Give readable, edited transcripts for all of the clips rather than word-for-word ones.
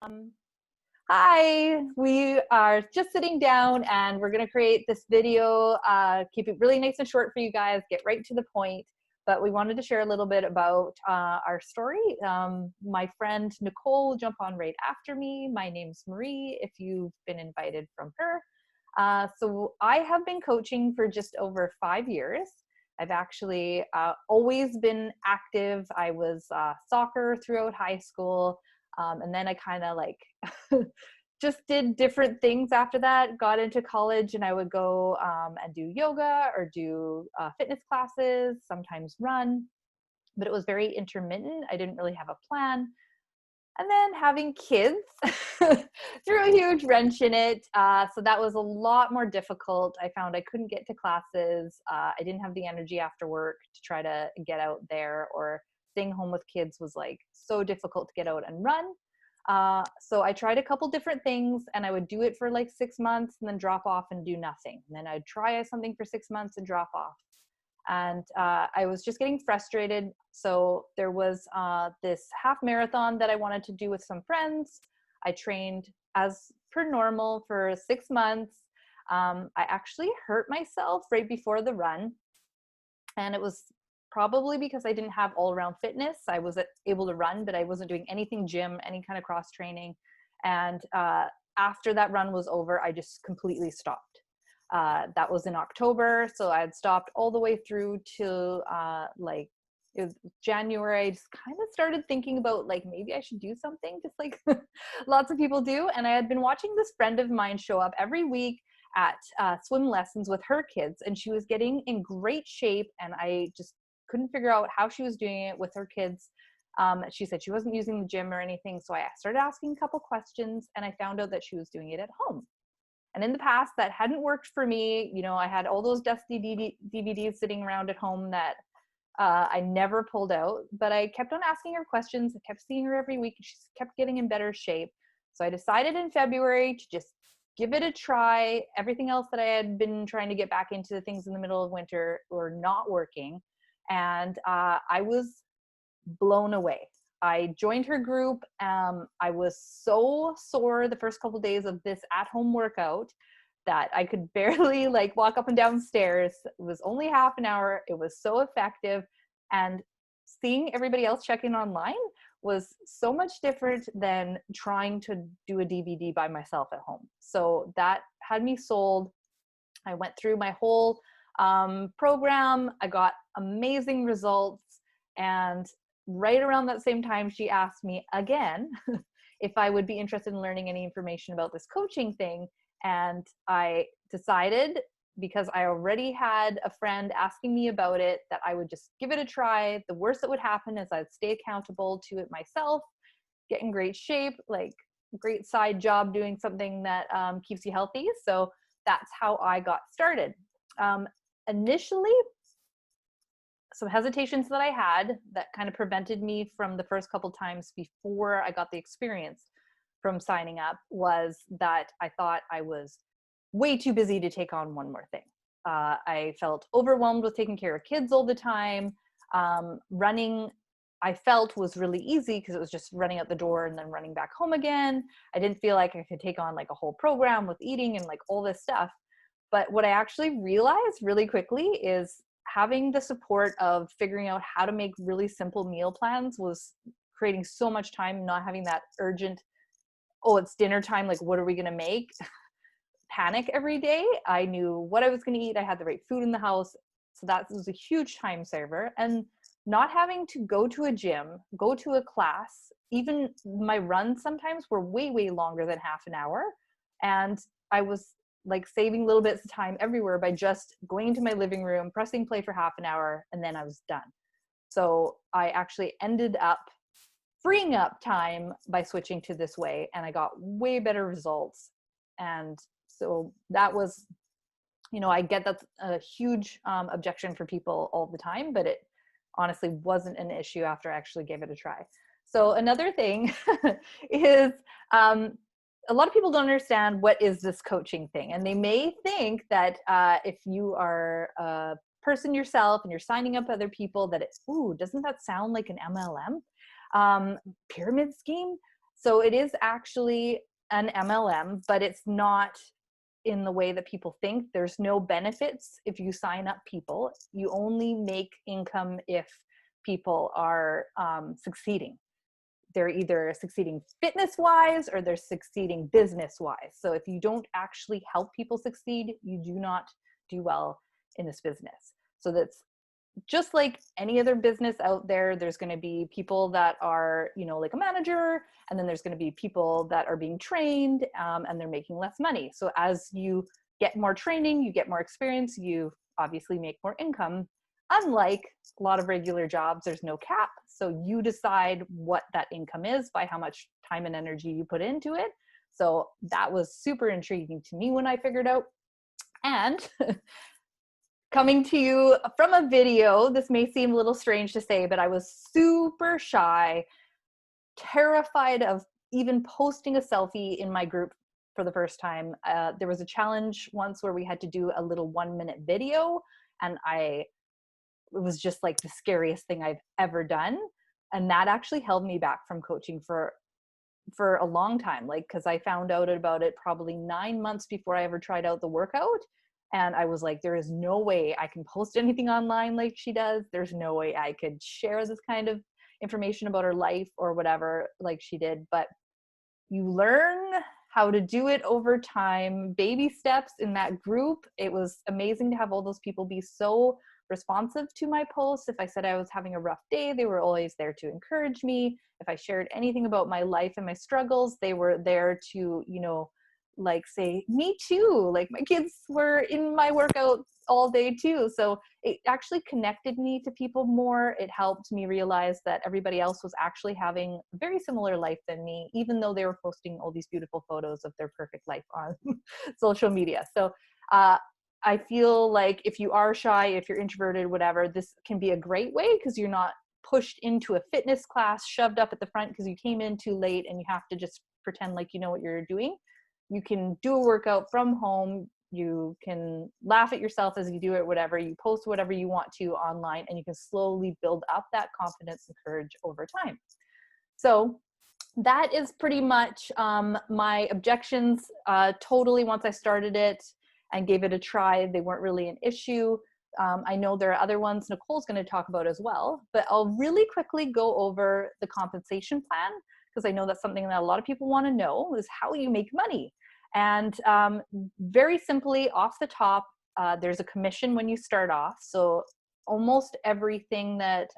Um, Hi, we are just sitting down and we're going to create this video, keep it really nice and short for you guys, get right to the point. But we wanted to share a little bit about our story. My friend Nicole will jump on right after me. My name's Marie, if you've been invited from her. So I have been coaching for just over 5 years. I've actually always been active. I was soccer throughout high school. And then I kind of like just did different things after that, got into college, and I would go and do yoga or do fitness classes, sometimes run, but it was very intermittent. I didn't really have a plan. And then having kids threw a huge wrench in it. So that was a lot more difficult. I found I couldn't get to classes. I didn't have the energy after work to try to get out there, or staying home with kids was like so difficult to get out and run. So I tried a couple different things, and I would do it for like 6 months and then drop off and do nothing. And then I'd try something for 6 months and drop off. And I was just getting frustrated. So there was this half marathon that I wanted to do with some friends. I trained as per normal for 6 months. I actually hurt myself right before the run. And it was probably because I didn't have all around fitness. I was able to run, but I wasn't doing anything gym, any kind of cross training. And after that run was over, I just completely stopped. That was in October. So I had stopped all the way through to like it was January. I just kind of started thinking about like maybe I should do something, just like lots of people do. And I had been watching this friend of mine show up every week at swim lessons with her kids, and she was getting in great shape. And I just couldn't figure out how she was doing it with her kids. She said she wasn't using the gym or anything. So I started asking a couple questions, and I found out that she was doing it at home. And in the past, that hadn't worked for me. You know, I had all those dusty DVDs sitting around at home that I never pulled out, but I kept on asking her questions. I kept seeing her every week, and she kept getting in better shape. So I decided in February to just give it a try. Everything else that I had been trying to get back into, the things in the middle of winter, were not working. And I was blown away. I joined her group. I was so sore the first couple of days of this at-home workout that I could barely like walk up and down stairs. It was only half an hour. It was so effective. And seeing everybody else checking online was so much different than trying to do a DVD by myself at home. So that had me sold. I went through my whole program. I got amazing results. And right around that same time, she asked me again if I would be interested in learning any information about this coaching thing. And I decided, because I already had a friend asking me about it, that I would just give it a try. The worst that would happen is I'd stay accountable to it myself, get in great shape, like great side job doing something that keeps you healthy. So that's how I got started. Initially, some hesitations that I had that kind of prevented me from the first couple times before I got the experience from signing up was that I thought I was way too busy to take on one more thing. I felt overwhelmed with taking care of kids all the time. Running, I felt, was really easy because it was just running out the door and then running back home again. I didn't feel like I could take on like a whole program with eating and like all this stuff. But what I actually realized really quickly is having the support of figuring out how to make really simple meal plans was creating so much time, not having that urgent, oh, it's dinner time, like what are we going to make? Panic every day. I knew what I was going to eat. I had the right food in the house. So that was a huge time saver. And not having to go to a gym, go to a class, even my runs sometimes were way, way longer than half an hour. And I was like saving little bits of time everywhere by just going into my living room, pressing play for half an hour, and then I was done. So I actually ended up freeing up time by switching to this way, and I got way better results. And so that was, you know, I get that's a huge objection for people all the time, but it honestly wasn't an issue after I actually gave it a try. So another thing is a lot of people don't understand what is this coaching thing. And they may think that if you are a person yourself and you're signing up other people, that it's, ooh, doesn't that sound like an MLM pyramid scheme? So it is actually an MLM, but it's not in the way that people think. There's no benefits if you sign up people. You only make income if people are succeeding. They're either succeeding fitness wise or they're succeeding business wise. So if you don't actually help people succeed, you do not do well in this business. So that's just like any other business out there. There's going to be people that are, you know, like a manager, and then there's going to be people that are being trained and they're making less money. So as you get more training, you get more experience, you obviously make more income. Unlike a lot of regular jobs, there's no cap. So you decide what that income is by how much time and energy you put into it. So that was super intriguing to me when I figured out. And coming to you from a video, this may seem a little strange to say, but I was super shy, terrified of even posting a selfie in my group for the first time. There was a challenge once where we had to do a little 1-minute video, and it was just like the scariest thing I've ever done. And that actually held me back from coaching for a long time, like, because I found out about it probably 9 months before I ever tried out the workout. And I was like, there is no way I can post anything online like she does. There's no way I could share this kind of information about her life or whatever like she did. But you learn how to do it over time, baby steps in that group. It was amazing to have all those people be so responsive to my posts. If I said I was having a rough day, they were always there to encourage me. If I shared anything about my life and my struggles, they were there to, you know, like say, me too. Like my kids were in my workout all day too. So it actually connected me to people more. It helped me realize that everybody else was actually having a very similar life than me, even though they were posting all these beautiful photos of their perfect life on social media. So I feel like if you are shy, if you're introverted, whatever, this can be a great way because you're not pushed into a fitness class, shoved up at the front because you came in too late and you have to just pretend like you know what you're doing. You can do a workout from home. You can laugh at yourself as you do it, whatever. You post whatever you want to online, and you can slowly build up that confidence and courage over time. So that is pretty much my objections. Totally, once I started it and gave it a try, they weren't really an issue. I know there are other ones Nicole's going to talk about as well, but I'll really quickly go over the compensation plan because I know that's something that a lot of people want to know is how you make money. And very simply off the top, there's a commission when you start off. So almost everything that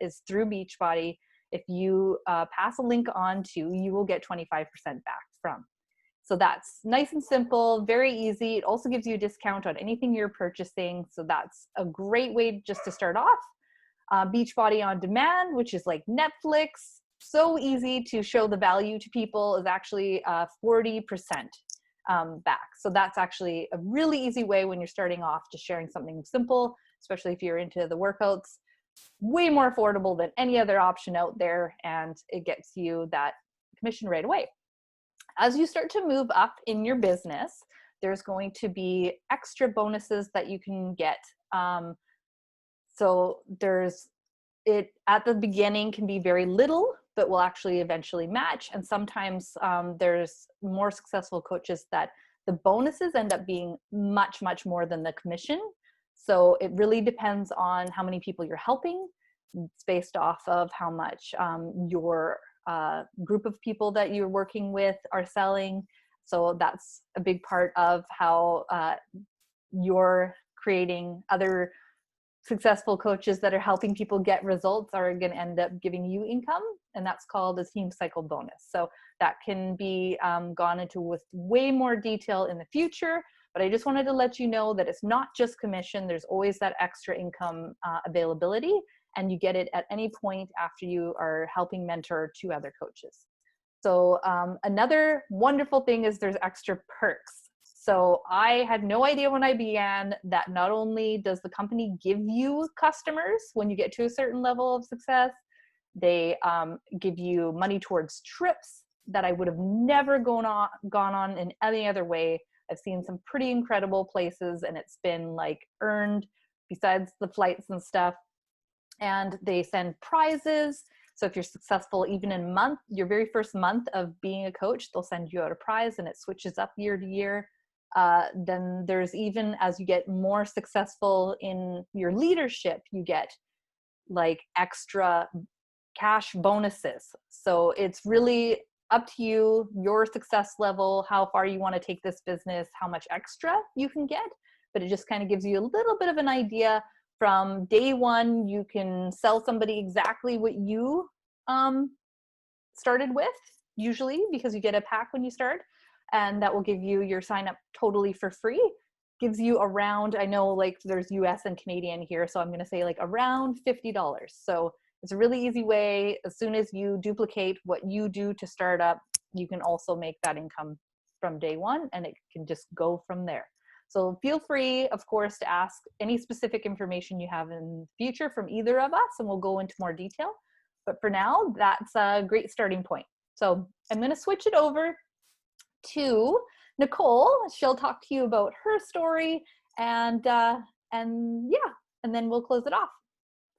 is through Beachbody, if you pass a link on to, you will get 25% back from. So that's nice and simple, very easy. It also gives you a discount on anything you're purchasing. So that's a great way just to start off. Beachbody On Demand, which is like Netflix, so easy to show the value to people, is actually 40% back. So that's actually a really easy way when you're starting off, just sharing something simple, especially if you're into the workouts. Way more affordable than any other option out there, and it gets you that commission right away. As you start to move up in your business, there's going to be extra bonuses that you can get. So there's it at the beginning can be very little, but will actually eventually match. And sometimes there's more successful coaches that the bonuses end up being much, much more than the commission. So it really depends on how many people you're helping. It's based off of how much your group of people that you're working with are selling. So that's a big part of how you're creating other successful coaches that are helping people get results are going to end up giving you income, and that's called a team cycle bonus. So that can be gone into with way more detail in the future, but I just wanted to let you know that it's not just commission. There's always that extra income availability, and you get it at any point after you are helping mentor 2 other coaches. So another wonderful thing is there's extra perks. So I had no idea when I began that not only does the company give you customers when you get to a certain level of success, they give you money towards trips that I would have never gone on in any other way. I've seen some pretty incredible places, and it's been like earned besides the flights and stuff. And they send prizes. So if you're successful even in your very first month of being a coach, they'll send you out a prize, and it switches up year to year. Then there's, even as you get more successful in your leadership, you get like extra cash bonuses. So it's really up to you, your success level, how far you want to take this business, how much extra you can get. But it just kind of gives you a little bit of an idea. From day one, you can sell somebody exactly what you started with, usually, because you get a pack when you start, and that will give you your sign up totally for free. Gives you around, I know like there's US and Canadian here, so I'm going to say like around $50. So it's a really easy way. As soon as you duplicate what you do to start up, you can also make that income from day one, and it can just go from there. So feel free, of course, to ask any specific information you have in the future from either of us, and we'll go into more detail. But for now, that's a great starting point. So I'm going to switch it over to Nicole. She'll talk to you about her story, and yeah, and then we'll close it off.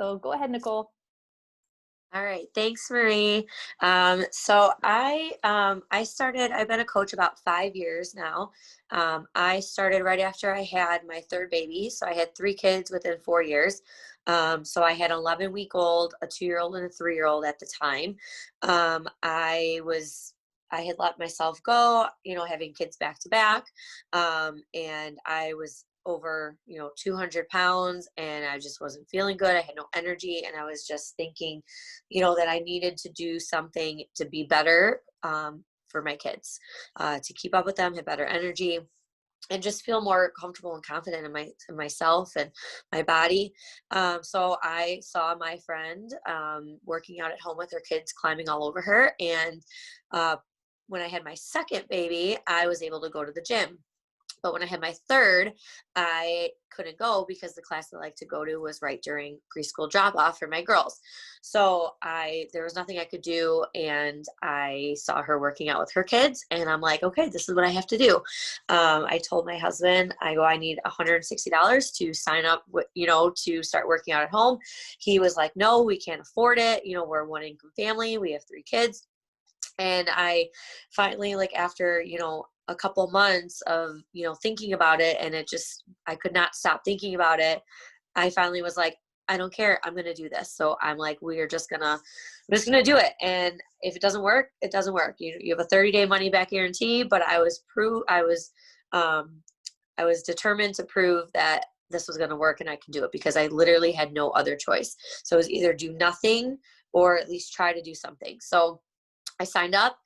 So go ahead, Nicole. All right. Thanks, Marie. So I've been a coach about 5 years now. I started right after I had my third baby. So I had 3 kids within 4 years. So I had an 11-week-old, a 2-year-old, and a 3-year-old at the time. I had let myself go, having kids back to back. And I was over 200 pounds, and I just wasn't feeling good. I had no energy, and I was just thinking that I needed to do something to be better for my kids, to keep up with them, have better energy, and just feel more comfortable and confident in myself and my body. So I saw my friend working out at home with her kids, climbing all over her, and when I had my second baby, I was able to go to the gym. But when I had my third, I couldn't go because the class I like to go to was right during preschool drop off for my girls. So there was nothing I could do. And I saw her working out with her kids, and I'm like, okay, this is what I have to do. I told my husband, I need $160 to sign up to start working out at home. He was like, no, we can't afford it. We're a 1-income family. We have 3 kids. And I finally, like, after, a couple months of, thinking about it, and I could not stop thinking about it. I finally was like, I don't care. I'm going to do this. So I'm like, I'm just going to do it. And if it doesn't work, it doesn't work. You have a 30-day money back guarantee, but I was determined to prove that this was going to work and I can do it, because I literally had no other choice. So it was either do nothing or at least try to do something. So I signed up.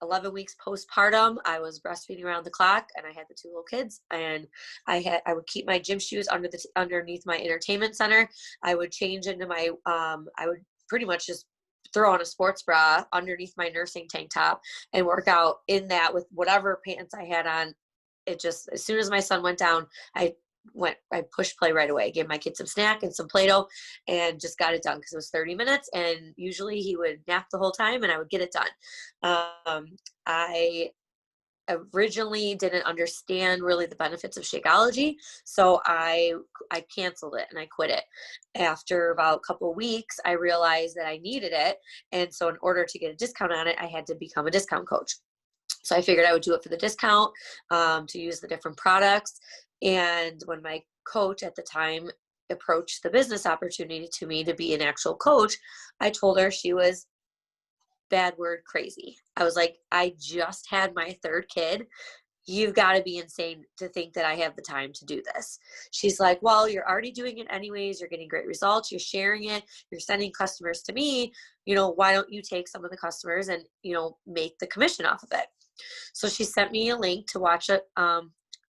11 weeks postpartum, I was breastfeeding around the clock, and I had the 2 little kids, and I would keep my gym shoes underneath my entertainment center. I would change into my, I would pretty much just throw on a sports bra underneath my nursing tank top and work out in that with whatever pants I had on. It just, as soon as my son went down, I pushed play right away, gave my kid some snack and some Play-Doh, and just got it done, because it was 30 minutes, and usually he would nap the whole time and I would get it done. I originally didn't understand really the benefits of Shakeology, so I canceled it and I quit it. After about a couple of weeks, I realized that I needed it, and so in order to get a discount on it, I had to become a discount coach. So I figured I would do it for the discount, to use the different products. And when my coach at the time approached the business opportunity to me to be an actual coach, I told her she was, bad word, crazy. I was like, I just had my third kid. You've got to be insane to think that I have the time to do this. She's like, well, you're already doing it anyways. You're getting great results. You're sharing it. You're sending customers to me. Why don't you take some of the customers and, make the commission off of it? So she sent me a link to watch a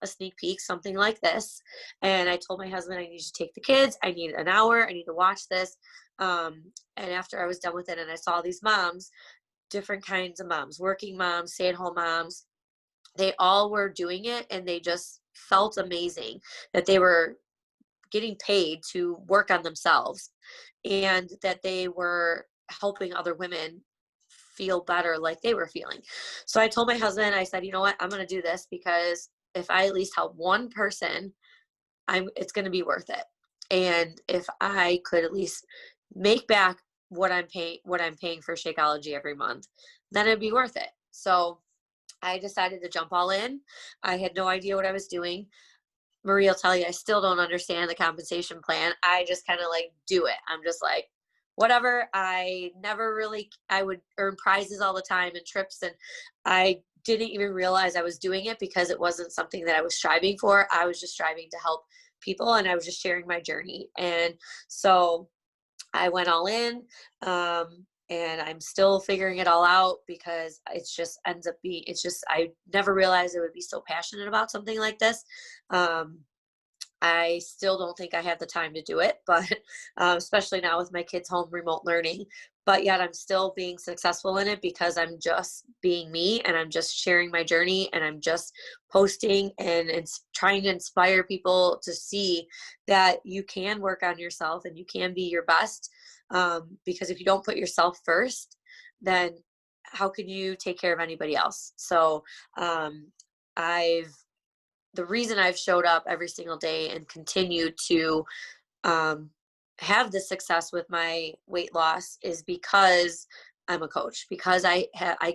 sneak peek, something like this. And I told my husband, I need to take the kids. I need an hour. I need to watch this. And after I was done with it, and I saw these moms, different kinds of moms, working moms, stay-at-home moms, they all were doing it, and they just felt amazing that they were getting paid to work on themselves, and that they were helping other women feel better like they were feeling. So I told my husband, I said, you know what, I'm going to do this, because if I at least help one person, it's going to be worth it. And if I could at least make back what I'm paying for Shakeology every month, then it'd be worth it. So I decided to jump all in. I had no idea what I was doing. Marie will tell you, I still don't understand the compensation plan. I just kind of like do it. I'm just like, whatever. I would earn prizes all the time and trips. And I didn't even realize I was doing it because it wasn't something that I was striving for. I was just striving to help people, and I was just sharing my journey. And so I went all in. And I'm still figuring it all out because it's just ends up being, I never realized I would be so passionate about something like this. Um, I still don't think I have the time to do it, but especially now with my kids home remote learning, but yet I'm still being successful in it because I'm just being me, and I'm just sharing my journey, and I'm just posting and trying to inspire people to see that you can work on yourself and you can be your best. Because if you don't put yourself first, then how can you take care of anybody else? So I've the reason I've showed up every single day and continued to um, have the success with my weight loss is because I'm a coach, because I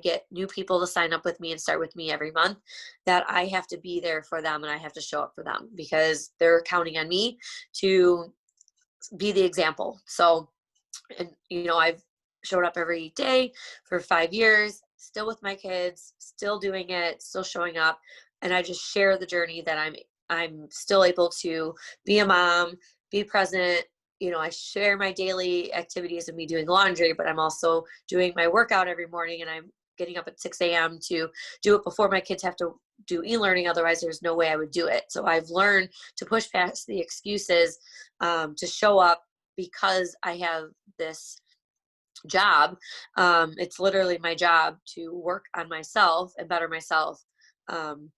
get new people to sign up with me and start with me every month, that I have to be there for them and I have to show up for them because they're counting on me to be the example. So, and I've showed up every day for 5 years, still with my kids, still doing it, still showing up, and I just share the journey that I'm still able to be a mom, be present. I share my daily activities of me doing laundry, but I'm also doing my workout every morning, and I'm getting up at 6 a.m. to do it before my kids have to do e-learning. Otherwise, there's no way I would do it. So I've learned to push past the excuses, to show up because I have this job. It's literally my job to work on myself and better myself. Um,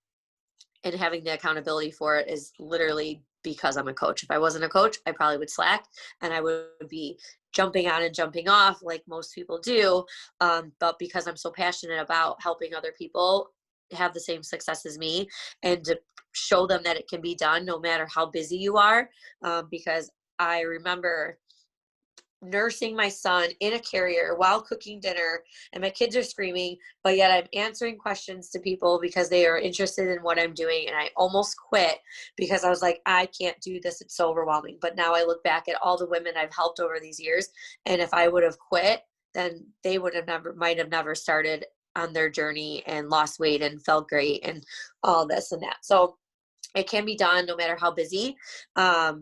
and having the accountability for it is literally because I'm a coach. If I wasn't a coach, I probably would slack and I would be jumping on and jumping off like most people do. But because I'm so passionate about helping other people have the same success as me and to show them that it can be done no matter how busy you are. Because I remember nursing my son in a carrier while cooking dinner, and my kids are screaming, but yet I'm answering questions to people because they are interested in what I'm doing. And I almost quit because I was like, I can't do this. It's so overwhelming. But now I look back at all the women I've helped over these years, and if I would have quit, then they might have never started on their journey and lost weight and felt great and all this and that. So it can be done no matter how busy,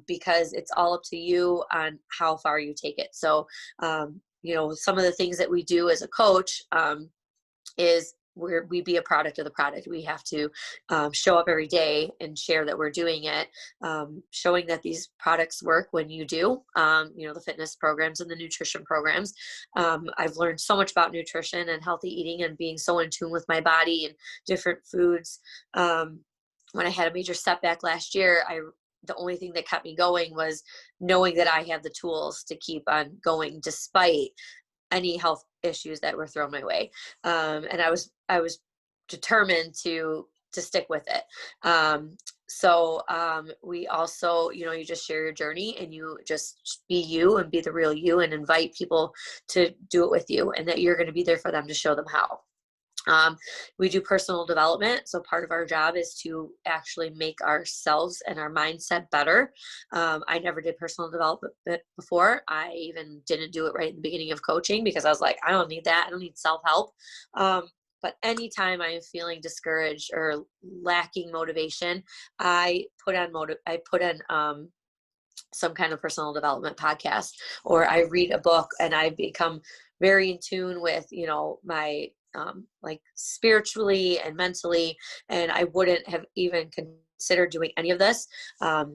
because it's all up to you on how far you take it. So, some of the things that we do as a coach, is we be a product of the product. We have to show up every day and share that we're doing it, showing that these products work when you do, the fitness programs and the nutrition programs. I've learned so much about nutrition and healthy eating and being so in tune with my body and different foods. When I had a major setback last year, the only thing that kept me going was knowing that I have the tools to keep on going despite any health issues that were thrown my way. And I was determined to stick with it. We also, you just share your journey and you just be you and be the real you and invite people to do it with you, and that you're going to be there for them to show them how. We do personal development. So part of our job is to actually make ourselves and our mindset better. I never did personal development before. I even didn't do it right in the beginning of coaching because I was like, I don't need that. I don't need self-help. But anytime I'm feeling discouraged or lacking motivation, I put on some kind of personal development podcast, or I read a book, and I become very in tune with, my like spiritually and mentally, and I wouldn't have even considered doing any of this. I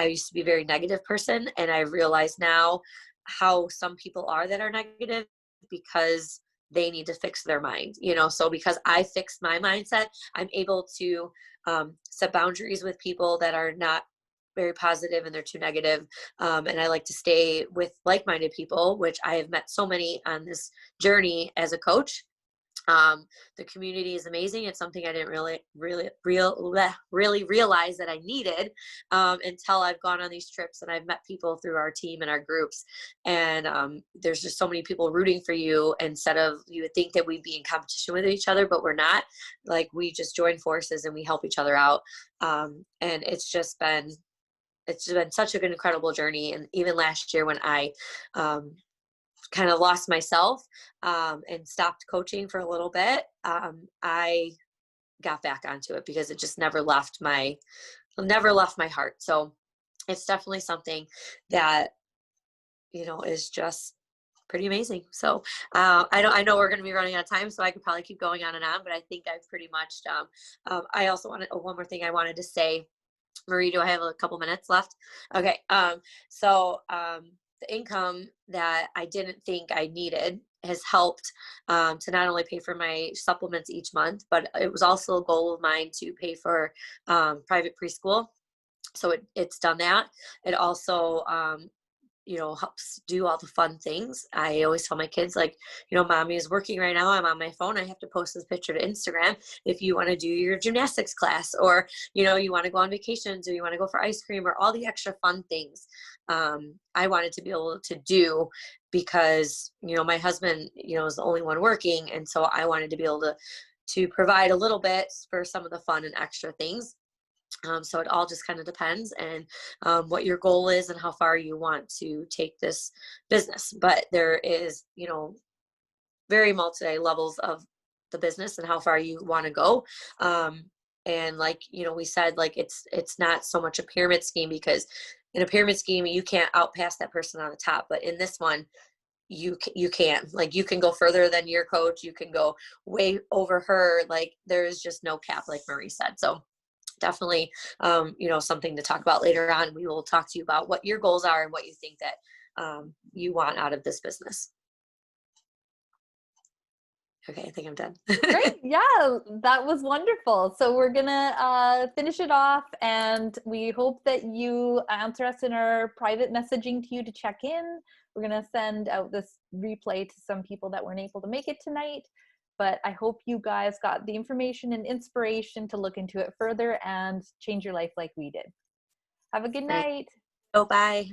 used to be a very negative person, and I realize now how some people are that are negative because they need to fix their mind, so because I fixed my mindset, I'm able to set boundaries with people that are not very positive and they're too negative. And I like to stay with like-minded people, which I have met so many on this journey as a coach. The community is amazing. It's something I didn't really realize that I needed until I've gone on these trips and I've met people through our team and our groups. And there's just so many people rooting for you. Instead of, you would think that we'd be in competition with each other, but we're not. Like, we just join forces and we help each other out. And it's been such an incredible journey. And even last year when I kind of lost myself and stopped coaching for a little bit, I got back onto it because it just never left my heart. So it's definitely something that, is just pretty amazing. So I know we're going to be running out of time, so I could probably keep going on and on, but I think I've pretty much I also wanted one more thing I wanted to say. Marie, do I have a couple minutes left? Okay. The income that I didn't think I needed has helped to not only pay for my supplements each month, but it was also a goal of mine to pay for private preschool. So it's done that. It also helps do all the fun things. I always tell my kids, like, mommy is working right now. I'm on my phone. I have to post this picture to Instagram. If you want to do your gymnastics class, or, you want to go on vacations, or you want to go for ice cream, or all the extra fun things, I wanted to be able to do because, my husband, is the only one working. And so I wanted to be able to provide a little bit for some of the fun and extra things. So it all just kind of depends, and what your goal is and how far you want to take this business. But there is, very multi levels of the business and how far you want to go. And like, we said, like, it's not so much a pyramid scheme, because in a pyramid scheme, you can't outpass that person on the top. But in this one, you can, like, you can go further than your coach. You can go way over her. Like, there is just no cap, like Marie said. So definitely, something to talk about later on. We will talk to you about what your goals are and what you think that you want out of this business. Okay, I think I'm done. Great. Yeah, that was wonderful. So we're going to finish it off, and we hope that you answer us in our private messaging to you to check in. We're going to send out this replay to some people that weren't able to make it tonight. But I hope you guys got the information and inspiration to look into it further and change your life like we did. Have a good night. Oh, bye.